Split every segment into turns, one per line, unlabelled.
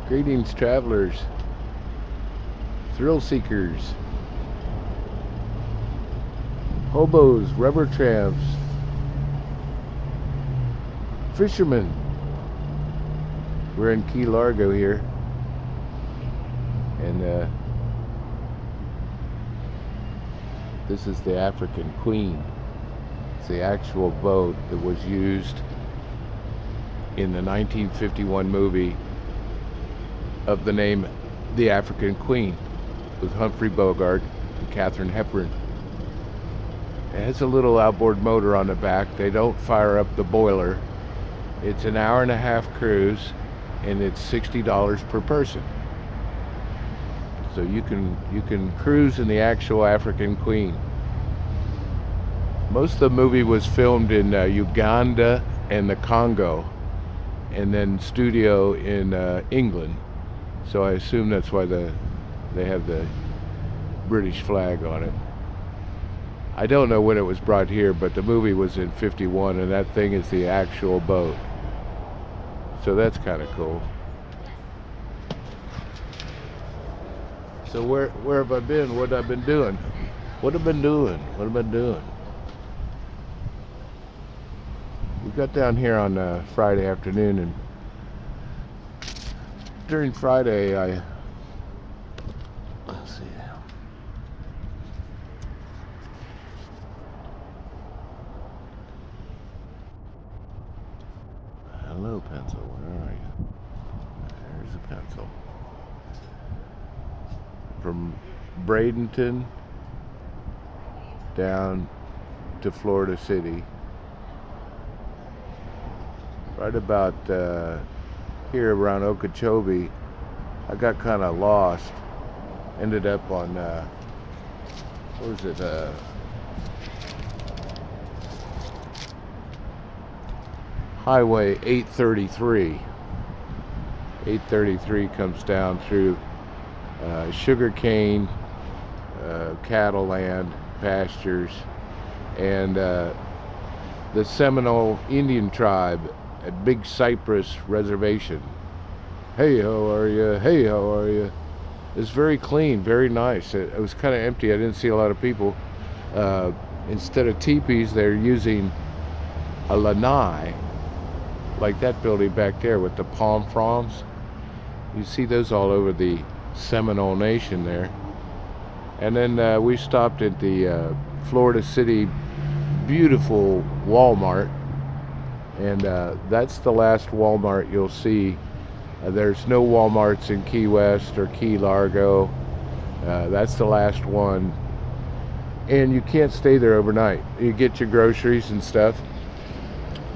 Greetings, travelers, thrill seekers, hobos, rubber tramps, fishermen. We're in Key Largo here, and this is the African Queen. It's the actual boat that was used in the 1951 movie of the name The African Queen with Humphrey Bogart and Katharine Hepburn. It has a little outboard motor on the back. They don't fire up the boiler. It's an hour-and-a-half cruise, and it's $60 per person. So you can cruise in the actual African Queen. Most of the movie was filmed in Uganda and the Congo, and then studio in England. So I assume that's why they have the British flag on it. I don't know when it was brought here, but the movie was in '51, and that thing is the actual boat. So that's kind of cool. So where have I been? What have I been doing? What have I been doing? What have I been doing? We got down here on Friday afternoon, and during Friday let's see. Hello, pencil. Where are you? There's a pencil. From Bradenton down to Florida City. Right about here around Okeechobee, I got kind of lost. Ended up on what was it? Highway 833. 833 comes down through sugarcane, cattle land, pastures, and the Seminole Indian tribe at Big Cypress Reservation. Hey, how are you? Hey, how are you? It's very clean, very nice. It was kind of empty. I didn't see a lot of people. Instead of teepees, they're using a lanai, like that building back there with the palm fronds. You see those all over the Seminole Nation there. And then we stopped at the Florida City beautiful Walmart, and that's the last Walmart you'll see. There's no Walmarts in Key West or Key Largo. That's the last one, and you can't stay there overnight. You get your groceries and stuff,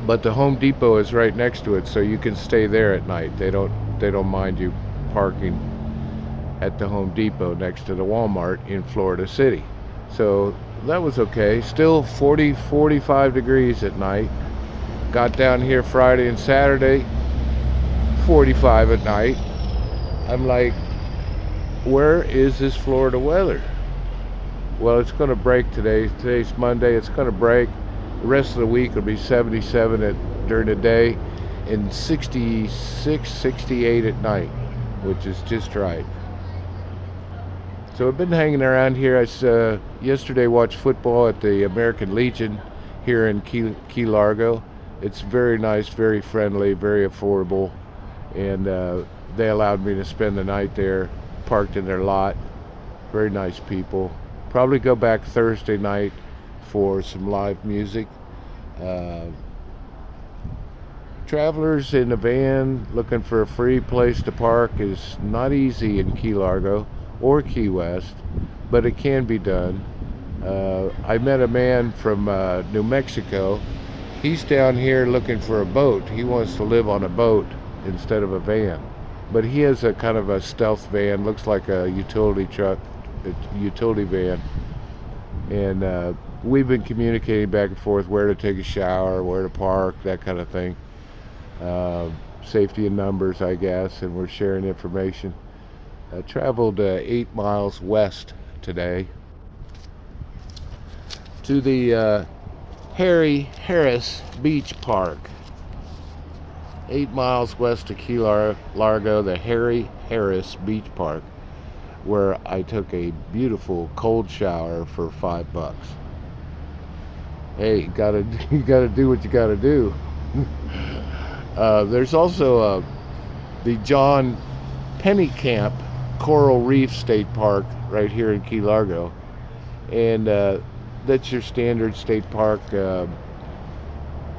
but the Home Depot is right next to it, so you can stay there at night. They don't mind you parking at the Home Depot next to the Walmart in Florida City. So that was okay. Still 45 degrees at night. Got down here Friday and Saturday, 45 at night. I'm like, where is this Florida weather? Well, it's going to break today. Today's Monday. It's going to break. The rest of the week will be 77 during the day and 66, 68 at night, which is just right. So I've been hanging around here. I yesterday watched football at the American Legion here in Key Largo. It's very nice, very friendly, very affordable, and they allowed me to spend the night there, parked in their lot. Very nice people. Probably go back Thursday night for some live music. Travelers in a van looking for a free place to park is not easy in Key Largo or Key West, but it can be done. I met a man from New Mexico. He's down here looking for a boat. He wants to live on a boat instead of a van, but he has a kind of a stealth van, looks like a utility truck, a utility van, and we've been communicating back and forth where to take a shower, where to park, that kind of thing. Safety in numbers, I guess, and we're sharing information. I traveled 8 miles west today to the Harry Harris Beach Park. 8 miles west of Key Largo, the Harry Harris Beach Park, where I took a beautiful cold shower for $5. Hey, you gotta do what you gotta do. There's also the John Pennycamp Coral Reef State Park right here in Key Largo, and that's your standard state park.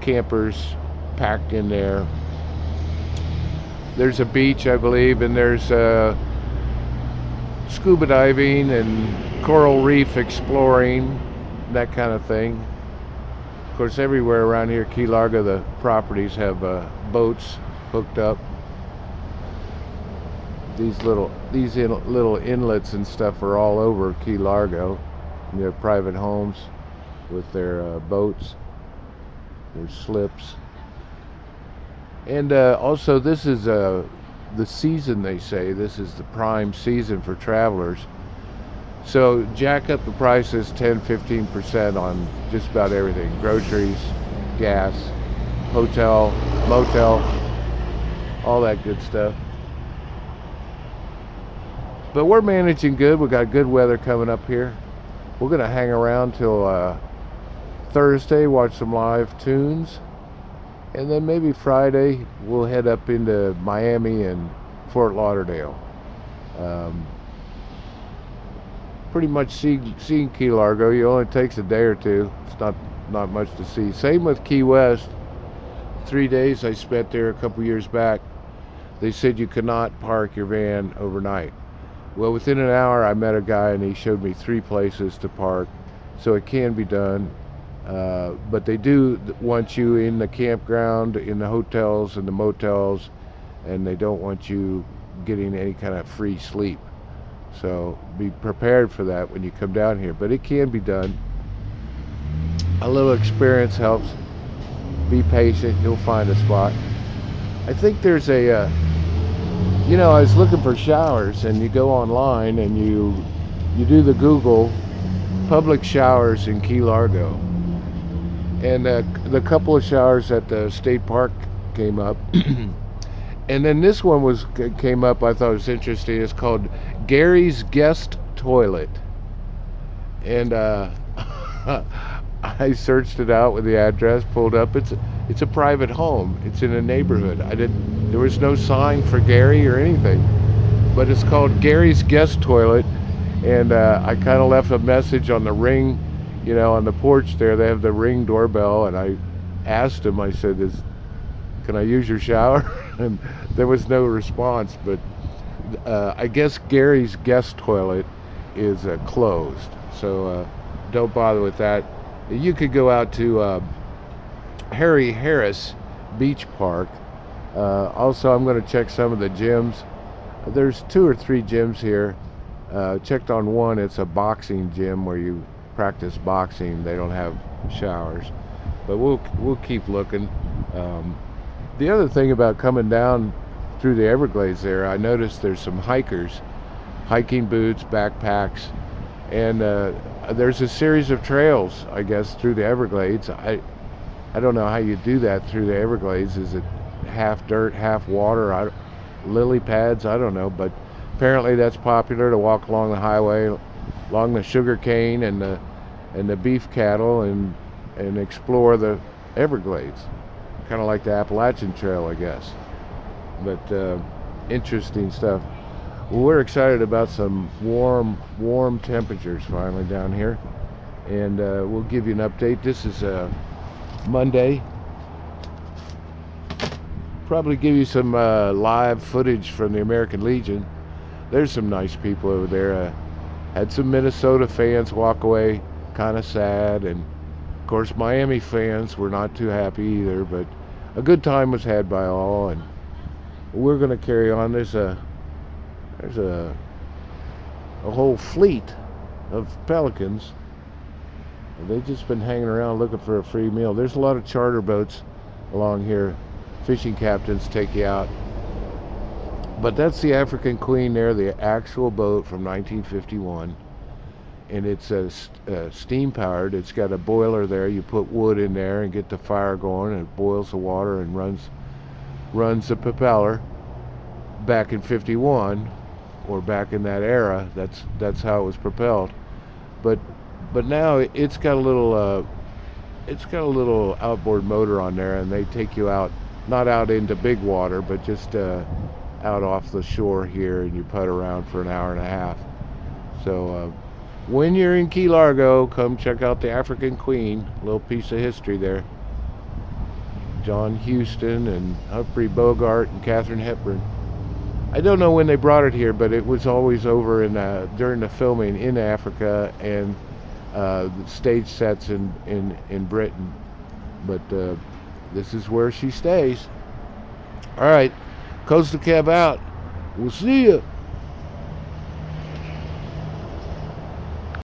Campers packed in there. There's a beach, I believe, and there's scuba diving and coral reef exploring, that kind of thing. Of course, everywhere around here, Key Largo, the properties have boats hooked up. These little inlets and stuff are all over Key Largo. And they're private homes with their boats, their slips. And also, this is the season, they say. This is the prime season for travelers. So jack up the prices 10-15% on just about everything. Groceries, gas, hotel, motel, all that good stuff. But we're managing good. We got good weather coming up here. We're gonna hang around till Thursday, watch some live tunes, and then maybe Friday we'll head up into Miami and Fort Lauderdale. Pretty much seeing Key Largo. It only takes a day or two. It's not much to see. Same with Key West. 3 days I spent there a couple years back. They said you could not park your van overnight. Well, within an hour I met a guy and he showed me 3 places to park, so it can be done. But they do want you in the campground, in the hotels and the motels, and they don't want you getting any kind of free sleep. So be prepared for that when you come down here. But it can be done. A little experience helps. Be patient, you'll find a spot. I think there's a I was looking for showers, and you go online and you do the Google public showers in Key Largo, and the couple of showers at the state park came up. And then this one came up. I thought it was interesting. It's called Gary's Guest Toilet, and I searched it out with the address, pulled up. It's a private home. It's in a neighborhood. There was no sign for Gary or anything, but it's called Gary's Guest Toilet. And I kind of left a message on the Ring, on the porch there. They have the Ring doorbell, and I asked him. I said, "Can I use your shower?" And there was no response. But I guess Gary's Guest Toilet is closed, so don't bother with that. You could go out to Harry Harris Beach Park. Also, I'm going to check some of the gyms. There's 2 or 3 gyms here. Checked on one. It's a boxing gym where you practice boxing. They don't have showers, but we'll keep looking. The other thing about coming down through the Everglades there, I noticed there's some hikers, hiking boots, backpacks, and there's a series of trails, I guess, through the Everglades. I don't know how you do that through the Everglades. Is it half dirt, half water? Lily pads? I don't know, but apparently that's popular to walk along the highway, along the sugar cane and the beef cattle, and explore the Everglades. Kind of like the Appalachian Trail, I guess. But interesting stuff. Well, we're excited about some warm temperatures finally down here, and we'll give you an update. This is Monday. Probably give you some live footage from the American Legion. There's some nice people over there. Had some Minnesota fans walk away kind of sad, and of course Miami fans were not too happy either, but a good time was had by all, and we're going to carry on. There's a whole fleet of pelicans. They've just been hanging around looking for a free meal. There's a lot of charter boats along here. Fishing captains take you out. But that's the African Queen there, the actual boat from 1951. And it's steam powered. It's got a boiler there. You put wood in there and get the fire going, and it boils the water and runs runs the propeller. Back in '51, or back in that era, that's how it was propelled. But now it's got a little outboard motor on there, and they take you out, not out into big water, but just out off the shore here, and you putt around for an hour and a half. So when you're in Key Largo, come check out the African Queen. A little piece of history there. John Huston and Humphrey Bogart and Katharine Hepburn. I don't know when they brought it here, but it was always over in during the filming in Africa, and the stage sets in Britain. But this is where she stays. All right, Coastal Cab out. We'll see you.